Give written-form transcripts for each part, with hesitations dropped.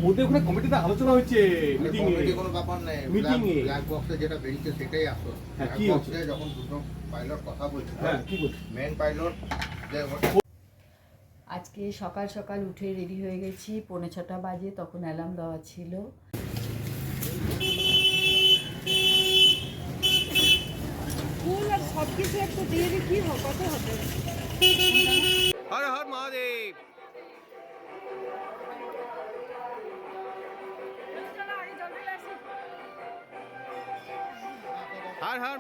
ওদের ওখানে কমিটিতে আলোচনা হচ্ছে, মিটিং এ কোনো ব্যাপার নেই, মিটিং এ ব্ল্যাক বক্সে যেটা বেরিয়েছে সেটাই আসল। হ্যাঁ, কি হচ্ছে যখন দুটো পাইলট কথা বলছে, হ্যাঁ কি বলছে মেন পাইলট আজকে সকাল সকাল উঠে রেডি হয়ে গেছি, 6:45 বাজে, তখন অ্যালার্ম দেওয়া ছিল। ফুল আর সব কিছু একটু দিয়ে দিই, কি হবে, কত হবে? হর হর মহাদেব। হর হর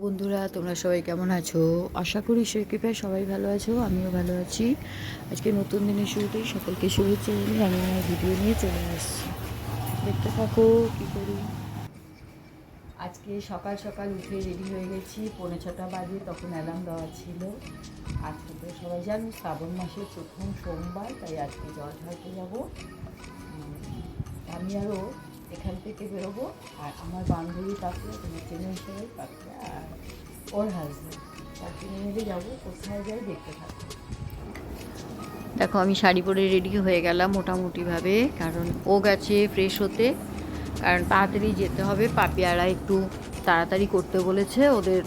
বন্ধুরা, তোমরা সবাই কেমন আছো? আশা করি ঈশ্বরের কৃপায় সবাই ভালো আছো, আমিও ভালো আছি। আজকে নতুন দিনের শুরুতেই সকলকে শুভেচ্ছা জানিয়ে আমি আমার ভিডিও নিয়ে চলে আসছি। দেখতে থাকো কী করি। আজকে সকাল সকাল উঠে রেডি হয়ে গেছি, 6:45 বাজে, তখন অ্যালার্ম দেওয়া ছিল। আজকে তো সবাই জানো শ্রাবণ মাসের প্রথম সোমবার, তাই আজকে জল ঢালতে যাবো। আমি আরও এখান থেকে বেরোবো, আর আমার বান্ধবী পাপিয়া, তোমার চেনে হিসেবে পাপিয়া, আর ওর হাজব্যান্ড, তার কিনে মিলে যাবো। কোথায় যাই দেখতে থাকবো। দেখো আমি শাড়ি পরে রেডি হয়ে গেলাম মোটামুটিভাবে, কারণ ও গেছে ফ্রেশ হতে, কারণ তাড়াতাড়ি যেতে হবে। পাপিয়ারা একটু তাড়াতাড়ি করতে বলেছে, ওদের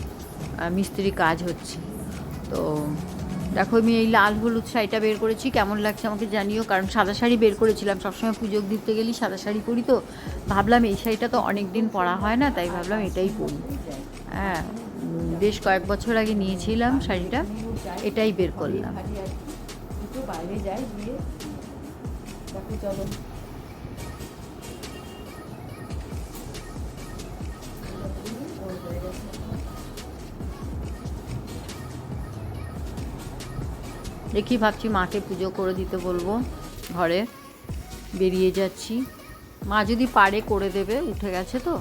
মিস্ত্রি কাজ হচ্ছে। তো দেখো আমি এই লাল হলুদ শাড়িটা বের করেছি, কেমন লাগছে আমাকে জানিও। কারণ সাদা শাড়ি বের করেছিলাম, সবসময় পুজো দিতে গেলে সাদা শাড়ি পরি, তো ভাবলাম এই শাড়িটা তো অনেক দিন পরা হয় না, তাই ভাবলাম এটাই পরি। হ্যাঁ, বেশ কয়েক বছর আগে নিয়েছিলাম শাড়িটা, এটাই বের করলাম। একটু বাইরে যাই, গিয়ে দেখো, চলো। দেখি, ভাবছি মাকে পুজো করে দিতে বলবো, ঘরে বেরিয়ে যাচ্ছি। মা যদি পারে করে দেবে, উঠে গেছে তো।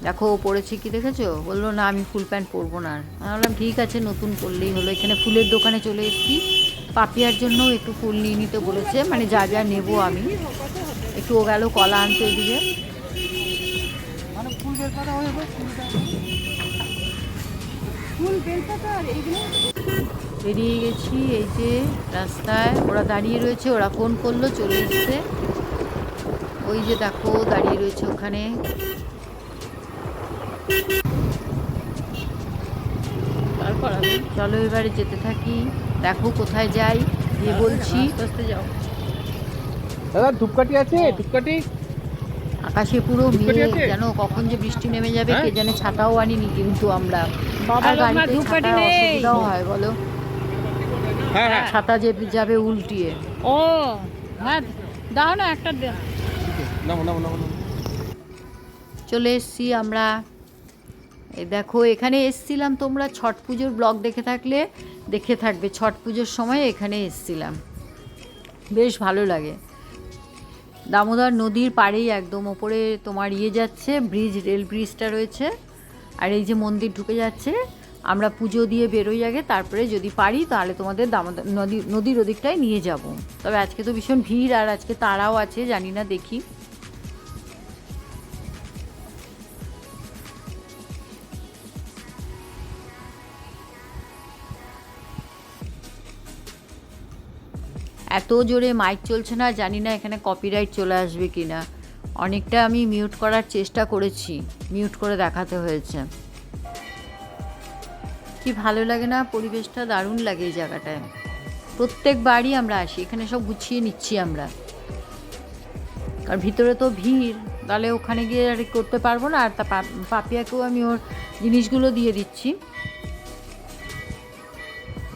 দেখো ও পরেছি কি দেখেছো, বললো না আমি ফুল প্যান্ট পরবো না। আমি বললাম ঠিক আছে, নতুন করলেই হলো। এখানে ফুলের দোকানে চলে এসেছি, পাপিয়ার জন্য একটু ফুল নিয়ে নিতে বলেছে, মানে যা যা নেবো আমি। একটু ও গেল কলা আনতে এদিকে। ফুল বেলপাতা আর এইগুলো বেরিয়ে গেছি, এই যে রাস্তায় ওরা দাঁড়িয়ে রয়েছে, ওরা ফোন করলো, চলে এসছে। ওই যে দেখো দাঁড়িয়ে রয়েছে ওখানে। তারপর চলো এবারে যেতে থাকি, দেখো কোথায় যাই, দিয়ে বলছি। যাও দাদা, ধূপকাঠি আছে? ধূপকাঠি আকাশে পুরো মেঘ, যেন কখন যে বৃষ্টি নেমে যাবে কে জানে। ছাতাও আনিনি কিন্তু আমরা, আর গাড়িতে ছাতা অসুবিধাও হয় বলো, ছাতা যে যাবে উল্টিয়ে। ও হ্যাঁ, দাও না একটা। চলে এসছি আমরা। এই দেখো এখানে এসছিলাম, তোমরা ছট পুজোর ব্লগ দেখে থাকলে দেখে থাকবে। ছট পুজোর সময় এখানে এসছিলাম, বেশ ভালো লাগে। দামোদর নদীর পাড়েই একদম ওপরে তোমার যাচ্ছে ব্রিজ, রেল ব্রিজটা রয়েছে, আর এই যে মন্দির ঢুকে যাচ্ছে। আমরা পুজো দিয়ে বেরোই আগে, তারপরে যদি পারি তাহলে তোমাদের দামোদর নদীর ওদিকটায় নিয়ে যাব। তবে আজকে তো ভীষণ ভিড়, আর আজকে তারাও আছে, জানি না, দেখি। এত জোরে মাইক চলছে না, জানি না এখানে কপিরাইট চলে আসবে কি না। অনেকটা আমি মিউট করার চেষ্টা করেছি, মিউট করে দেখাতে হয়েছে। কি ভালো লাগে না, পরিবেশটা দারুণ লাগে এই জায়গাটায়। প্রত্যেকবারই আমরা আসি, এখানে সব গুছিয়ে নিচ্ছি আমরা, কারণ ভিতরে তো ভিড়, তাহলে ওখানে গিয়ে আর করতে পারবো না। আর তা পাপিয়াকেও আমি ওর জিনিসগুলো দিয়ে দিচ্ছি।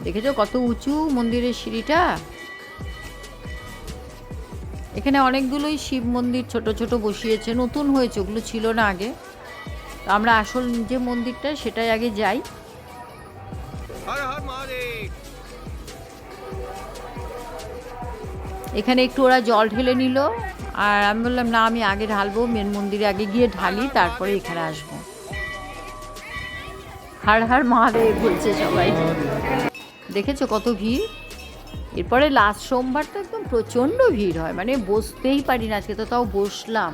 দেখেছো কত উঁচু মন্দিরের সিঁড়িটা। এখানে অনেকগুলোই শিব মন্দির ছোট ছোট বসিয়েছে, নতুন হয়েছে, ওগুলো ছিল না আগে। তো আমরা আসল যে মন্দিরটা সেটাই আগে যাই। হর হর মহাদেব। এখানে একটু ওরা জল ঢেলে নিল, আর আমি বললাম না, আমি আগে ঢালবো, মেন মন্দিরে আগে গিয়ে ঢালি, তারপরে এখানে আসবো। হর হর মহাদেব বলছে সবাই। দেখেছো কত ভিড়, এরপরে লাস্ট সোমবার তো একদম প্রচণ্ড ভিড় হয়, মানে বসতেই পারি না। আজকে তো তাও বসলাম।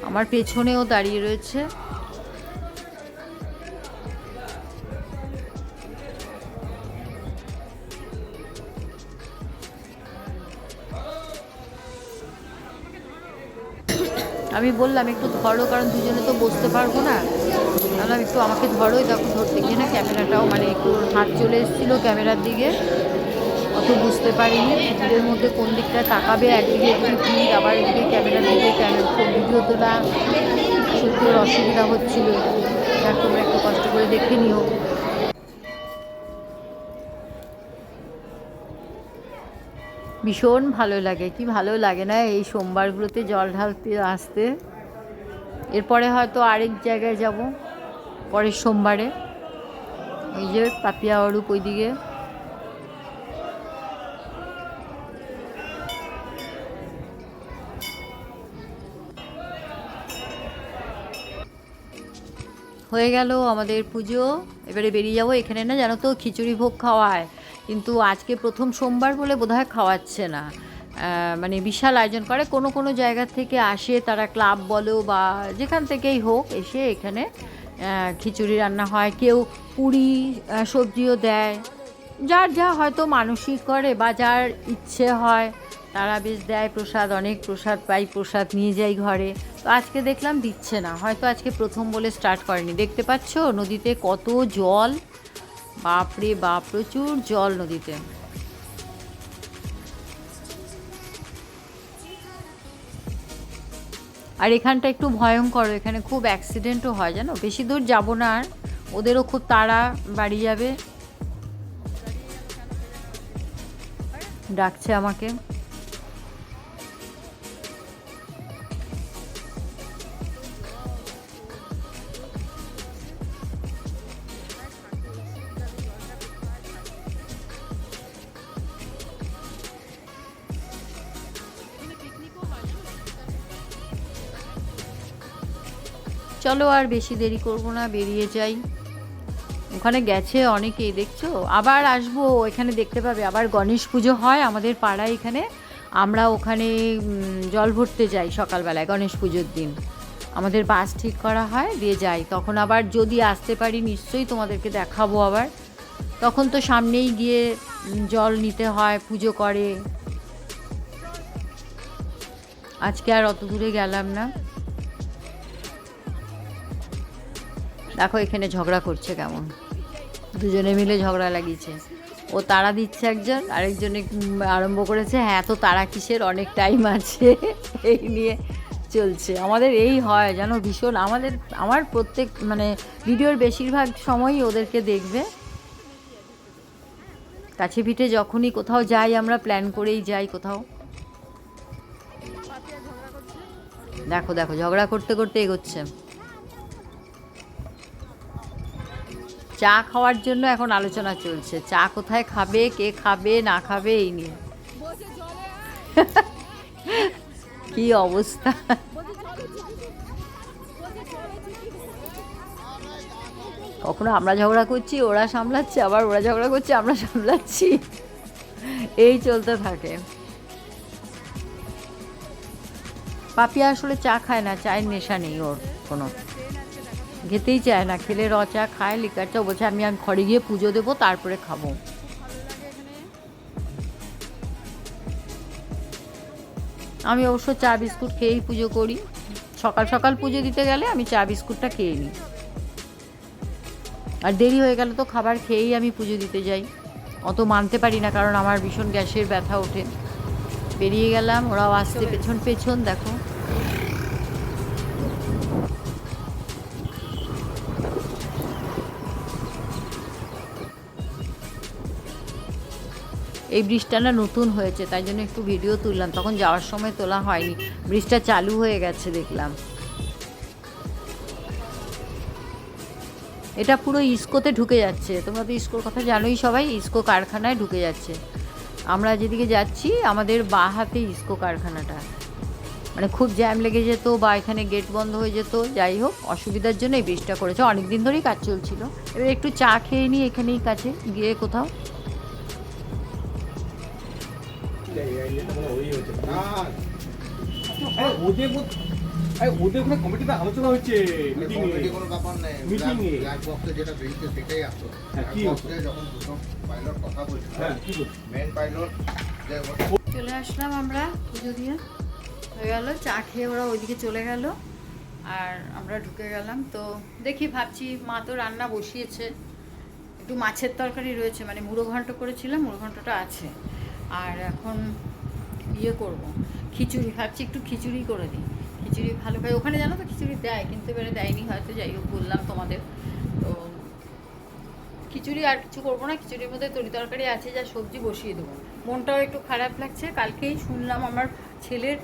আমার পেছনেও দাঁড়িয়ে রয়েছে। আমি বললাম একটু ধরো, কারণ দুজনে তো বসতে পারবো না। বললাম একটু আমাকে ধরো। দেখো ধরতে গিয়ে না ক্যামেরাটাও মানে একটু হাত চলে এসেছিলো ক্যামেরার দিকে, অত বুঝতে পারিনি। ভিড়ের মধ্যে কোন দিকটায় তাকাবে, একদিকে একটু ভিড়, আবার এদিকে ক্যামেরার দিকে ভিডিও তোলা, সত্যি ওর অসুবিধা হচ্ছিল। আর তোমরা একটু কষ্ট করে দেখে নিও। ভীষণ ভালো লাগে, কি ভালো লাগে না এই সোমবারগুলোতে জল ঢালতে আসতে। এরপরে হয়তো আরেক জায়গায় যাব পরের সোমবারে। এই যে পাপিয়া অরূপ ওইদিকে। হয়ে গেল আমাদের পুজো, এবারে বেরিয়ে যাবো। এখানে না জানো তো খিচুড়ি ভোগ খাওয়ায়, কিন্তু আজকে প্রথম সোমবার বলে বোধহয় খাওয়াচ্ছে না। মানে বিশাল আয়োজন করে, কোনো কোনো জায়গা থেকে আসে তারা, ক্লাব বলো বা যেখান থেকেই হোক, এসে এখানে খিচুড়ি রান্না হয়। কেউ পুরি সবজিও দেয়, যার যা হয়তো মানসিক করে বা যার ইচ্ছে হয় তারা বেশ দেয় প্রসাদ। অনেক প্রসাদ পাই, প্রসাদ নিয়ে যাই ঘরে। তো আজকে দেখলাম দিচ্ছে না, হয়তো আজকে প্রথম বলে স্টার্ট করেনি। দেখতে পাচ্ছ নদীতে কত জল, বাপরে বাপ, প্রচুর জল নদীতে। আর এখানটা একটু ভয়ঙ্কর, এখানে খুব অ্যাক্সিডেন্টও হয় জানো। বেশি দূর যাব না আর, ওদেরও খুব তাড়া, বাড়ি যাবে। ডাকছে আমাকে। চলো আর বেশি দেরি করব না, বেরিয়ে যাই। ওখানে গেছে অনেকেই, দেখছো। আবার আসবো, এখানে দেখতে পাবে আবার গণেশ পুজো হয় আমাদের পাড়ায় এখানে। আমরা ওখানে জল ভরতে যাই সকালবেলায় গণেশ পুজোর দিন। আমাদের বাস ঠিক করা হয়, দিয়ে যাই। তখন আবার যদি আসতে পারি নিশ্চয়ই তোমাদেরকে দেখাবো আবার। তখন তো সামনেই গিয়ে জল নিতে হয়, পুজো করে। আজকে আর অত দূরে গেলাম না। দেখো এখানে ঝগড়া করছে কেমন, দুজনে মিলে ঝগড়া লাগিয়েছে। ও তাড়া দিচ্ছে একজন, আরেকজনে আরম্ভ করেছে হ্যাঁ তো তাড়া কিসের, অনেক টাইম আছে, এই নিয়ে চলছে। আমাদের এই হয় জানো ভীষণ। আমার প্রত্যেক মানে ভিডিওর বেশিরভাগ সময়ই ওদেরকে দেখবে। কাছে পিঠে যখনই কোথাও যাই আমরা প্ল্যান করেই যাই কোথাও। দেখো দেখো ঝগড়া করতে করতে এগোচ্ছে। চা খাওয়ার জন্য এখন আলোচনা চলছে, চা কোথায় খাবে, কে খাবে না খাবে এই নিয়ে। কি অবস্থা। কখনো আমরা ঝগড়া করছি ওরা সামলাচ্ছে, আবার ওরা ঝগড়া করছে আমরা সামলাচ্ছি, এই চলতে থাকে। পাপিয়া আসলে চা খায় না, চায়ের নেশা নেই ওর কোনো, খেতেই চায় না। খেলে র চা খায়, লিকার চা। বলছে আমি ঘরে গিয়ে পুজো দেবো তারপরে খাবো। আমি অবশ্য চা বিস্কুট খেয়েই পুজো করি। সকাল সকাল পুজো দিতে গেলে আমি চা বিস্কুটটা খেয়ে নিই, আর দেরি হয়ে গেলে তো খাবার খেয়েই আমি পুজো দিতে যাই। অত মানতে পারি না, কারণ আমার ভীষণ গ্যাসের ব্যথা ওঠে। বেরিয়ে গেলাম, ওরাও আসছে পেছন পেছন। দেখো এই ব্রিজটা না নতুন হয়েছে, তাই জন্য একটু ভিডিও তুললাম। তখন যাওয়ার সময় তোলা হয়নি, ব্রিজটা চালু হয়ে গেছে দেখলাম। এটা পুরো ইস্কোতে ঢুকে যাচ্ছে। তোমরা তো ইস্কোর কথা জানোই সবাই, ইস্কো কারখানায় ঢুকে যাচ্ছে। আমরা যেদিকে যাচ্ছি আমাদের বাঁ হাতে ইস্কো কারখানাটা। মানে খুব জ্যাম লেগে যেত বা এখানে গেট বন্ধ হয়ে যেত। যাই হোক, অসুবিধার জন্য এই ব্রিজটা করেছে। অনেক দিন ধরেই কাজ চলছিল। এবার একটু চা খেয়ে নিই এখানেই কাছে গিয়ে কোথাও। ওদের ওখানে কমিটিতে আলোচনা হচ্ছে মিটিং কমিটি কোনো ব্যাপার নেই। Meeting এ। ব্ল্যাক বক্সে যেটা বেরিয়েছে সেটাই আসল। হ্যাঁ, ব্ল্যাক কি বক্সে যখন দুটো পাইলট কথা বলছিল, হ্যাঁ কি বলছো? মেন পাইলট যে চলে আসলাম আমরা পুজো দিয়ে, হয়ে গেল চা খেয়ে ওরা ওইদিকে চলে গেল আর আমরা ঢুকে গেলাম। তো দেখি ভাবছি, মা তো রান্না বসিয়েছে, একটু মাছের তরকারি রয়েছে, মানে মুড়ো ঘন্ট করেছিলাম, মুড়ো ঘন্টটা আছে। আর এখন ইয়ে করব, খিচুড়ি ভাবছি, একটু খিচুড়ি করে দিই। খিচুড়ি ভালো খাই ওখানে, জানো তো খিচুড়ি দেয়, কিন্তু এবারে দেয়নি হয়তো, যাই হোক বললাম তোমাদের। তো খিচুড়ি আর কিছু করবো না, খিচুড়ির মধ্যে তরি তরকারি আছে, যা সবজি বসিয়ে দেবো। মনটাও একটু খারাপ লাগছে, কালকেই শুনলাম আমার ছেলের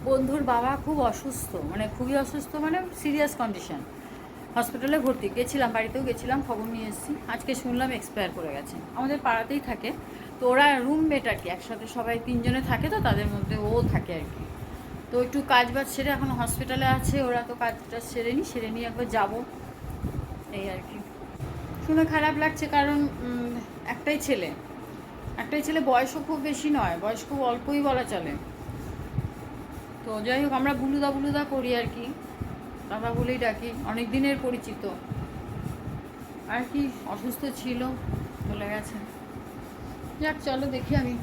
বন্ধুর বাবা খুব অসুস্থ, মানে খুবই অসুস্থ, মানে সিরিয়াস কন্ডিশন, হসপিটালে ভর্তি। গেছিলাম, বাড়িতেও গেছিলাম, খবর নিয়ে এসেছি। আজকে শুনলাম এক্সপায়ার করে গেছে। আমাদের পাড়াতেই থাকে, তো ওরা রুমমেট আর কি, একসাথে সবাই 3 জনে থাকে, তো তাদের মধ্যে ও থাকে আর কি। তো একটু কাজ বাজ সেরে এখন হসপিটালে আছে, ওরা তো কাজটা সেরে নিয়ে একবার যাবো, এই আর কি। শুনে খারাপ লাগছে, কারণ একটাই ছেলে, বয়সও খুব বেশি নয়, বয়স খুব অল্পই বলা চলে। তো যাই হোক, আমরা বুলুদা করি আর কি, দাদা বলেই ডাকি, অনেক দিনের পরিচিত আর কি। অসুস্থ ছিল, চলে গেছে। যাক, চলো দেখি আমি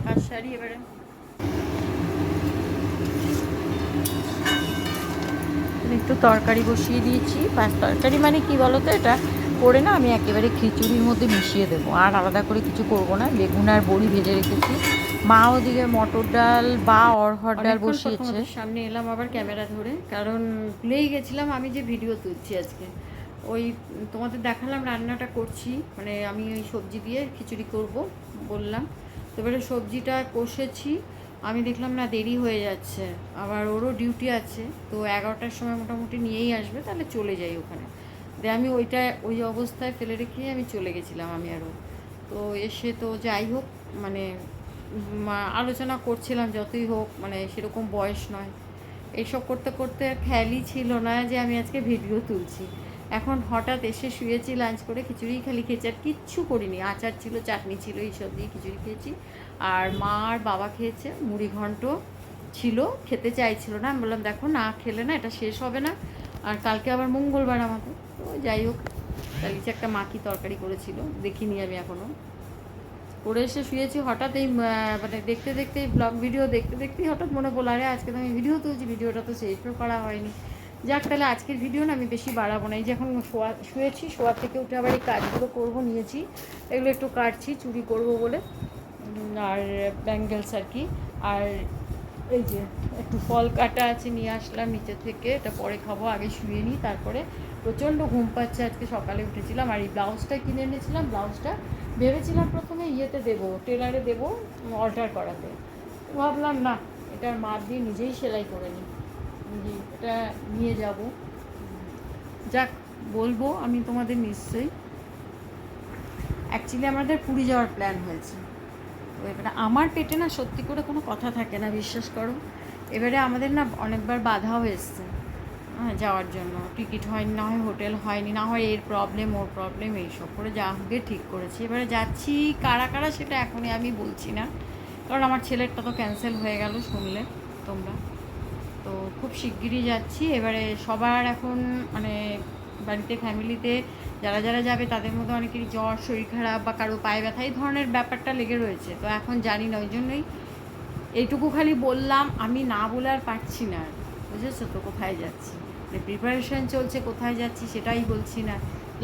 কাজ সারি এবারে। একটু তরকারি বসিয়ে দিয়েছি, তরকারি মানে কি বলো তো, এটা করে না আমি একেবারে খিচুড়ির মধ্যে মিশিয়ে দেবো, আর আলাদা করে কিছু করব না। বেগুন আর বড়ি ভেজে রেখেছি, মা ওদিকে মটর ডাল বা অরহর ডাল বসিয়েছে। সামনে এলাম আবার ক্যামেরা ধরে, কারণ ভুলেই গেছিলাম আমি যে ভিডিও তুলছি আজকে। ওই তোমাদের দেখালাম রান্নাটা করছি, মানে আমি ওই সবজি দিয়ে খিচুড়ি করব বললাম। তো এবারে সবজিটা কষেছি, আমি দেখলাম না দেরি হয়ে যাচ্ছে, আবার ওরও ডিউটি আছে, তো 11টার সময় মোটামুটি নিয়েই আসবে, তাহলে চলে যাই ওখানে। দিয়ে আমি ওই অবস্থায় ফেলে রেখে আমি চলে গেছিলাম, আমি আরও। তো এসে তো যাই হোক, মানে আলোচনা করছিলাম, যতই হোক মানে সেরকম বয়স নয়, এইসব করতে করতে খেয়ালই ছিল না যে আমি আজকে ভিডিও তুলছি। এখন হঠাৎ এসে শুয়েছি, লাঞ্চ করে খিচুড়ি খালি খেয়েছি, আর কিচ্ছু করিনি। আচার ছিল, চাটনি ছিল, এইসব দিয়ে খিচুড়ি খেয়েছি। আর মা আর বাবা খেয়েছে, মুড়ি ঘন্ট ছিল, খেতে চাইছিল না। আমি বললাম দেখো, না খেলে না এটা শেষ হবে না, আর কালকে আবার মঙ্গলবার আমাদের। তো যাই হোক, তাহলে একটা মাখি তরকারি করেছিল, দেখিনি আমি এখনও। করে এসে শুয়েছি, হঠাৎ এই মানে দেখতে দেখতে ব্লগ ভিডিও দেখতে দেখতেই হঠাৎ মনে পড়লো, আরে আজকে তো আমি ভিডিও তুলছি, ভিডিওটা তো শেষও করা হয়নি। যাক, তাহলে আজকের ভিডিও না আমি বেশি বাড়াবো না। এই যে এখন শুয়েছি, শোয়ার থেকে উঠে আবার এই কাজগুলো করবো, নিয়েছি এগুলো একটু কাটছি, চুরি করব বলে, আর ব্যাঙ্গেলস আর কি। আর এই যে একটু ফল কাটা আছে, নিয়ে আসলাম নিচে থেকে, এটা পরে খাবো, আগে শুয়ে নিই তারপরে। প্রচণ্ড ঘুম পাচ্ছে, আজকে সকালে উঠেছিলাম। আর এই ব্লাউজটা কিনে এনেছিলাম, ব্লাউজটা ভেবেছিলাম প্রথমে ইয়েতে দেবো, টেলারে দেবো অল্টার করাতে, ভাবলাম না, এটার মাপ দিয়ে নিজেই সেলাই করে নিই, এটা নিয়ে যাব। যাক, বলবো আমি তোমাদের নিশ্চয়ই। অ্যাকচুয়ালি আমাদের পুরী যাওয়ার প্ল্যান হয়েছে, তো এবারে আমার পেটে না সত্যি করে কোনো কথা থাকে না, বিশ্বাস করো। এবারে আমাদের না অনেকবার বাধাও এসছে যাওয়ার জন্য, টিকিট হয়নি, না হয় হোটেল হয়নি, না হয় এর প্রবলেম ওর প্রবলেম, এইসব করে যা হোকে ঠিক করেছি। এবারে যাচ্ছি, কারা কারা সেটা এখনই আমি বলছি না, কারণ আমার ছেলেরটা তো ক্যান্সেল হয়ে গেল, শুনলে তোমরা। তো খুব শিগগিরই যাচ্ছি। এবারে সবার এখন মানে বাড়িতে ফ্যামিলিতে যারা যারা যাবে তাদের মধ্যে অনেকেরই জ্বর, শরীর খারাপ বা কারো পায়ে ব্যথা, এই ধরনের ব্যাপারটা লেগে রয়েছে। তো এখন জানি না, ওই জন্যই এইটুকু খালি বললাম, আমি না বলে আর পারছি না, বুঝেছো তো, কোথায় যাচ্ছি, প্রিপারেশান চলছে, কোথায় যাচ্ছি সেটাই বলছি না।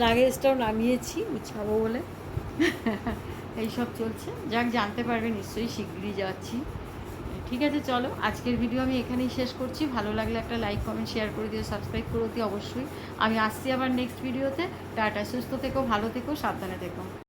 লাগেজটাও নামিয়েছি গুছাবো বলে, এইসব চলছে। যাক, জানতে পারবে নিশ্চয়ই, শিগগিরই যাচ্ছি। ঠিক আছে, চলো আজকের ভিডিও আমি এখানেই শেষ করছি। ভালো লাগলে একটা লাইক, কমেন্ট, শেয়ার করে দিও, সাবস্ক্রাইব করে দিও অবশ্যই। আমি আসছি আবার নেক্সট ভিডিওতে। টাটা, সুস্থ থেকো, ভালো থেকো, সাবধানে থেকো।